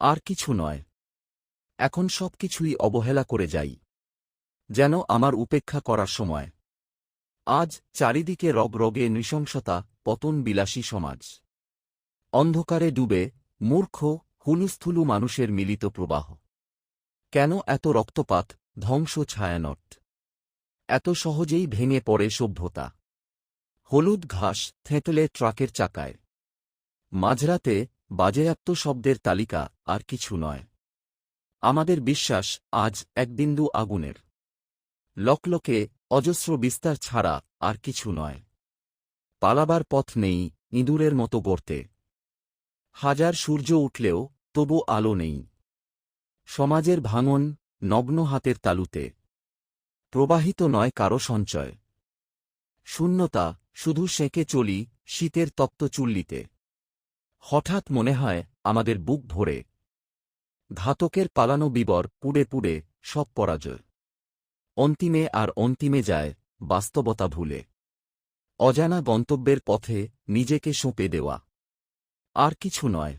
আর কিছু নয়। এখন সবকিছুই অবহেলা করে যাই, যেন আমার উপেক্ষা করার সময়। আজ চারিদিকে রগে নৃশংসতা, পতন, বিলাসী সমাজ। অন্ধকারে ডুবে, মূর্খ, হুলুস্থুলু মানুষের মিলিত প্রবাহ। কেন এত রক্তপাত, ধ্বংস, ছায়ানট? এত সহজেই ভেঙে পড়ে সভ্যতা। হলুদ ঘাস থেঁতলে ট্রাকের চাকায়। মাঝরাতে বাজেয়াপ্ত শব্দের তালিকা, আর কিছু নয়। আমাদের বিশ্বাস আজ এক বিন্দু আগুনের। লকলকে অজস্র বিস্তার ছাড়া আর কিছু নয়। পালাবার পথ নেই, ইঁদুরের মতো গর্তে। হাজার সূর্য উঠলেও তবু আলো নেই। সমাজের ভাঙন নগ্ন হাতের তালুতে। প্রবাহিত নয় কারো সঞ্চয়। শূন্যতা, শুধু সেঁকে চলি শীতের তপ্ত চুল্লিতে। হঠাৎ মনে হয় আমাদের বুক ভরে। ঘাতকের পালানো বিবর, পুড়ে পুড়ে সব পরাজয়। অন্তিমে আর অন্তিমে যায় বাস্তবতা ভুলে। অজানা গন্তব্যের পথে নিজেকে সঁপে দেওয়া। আর কিছু নয়।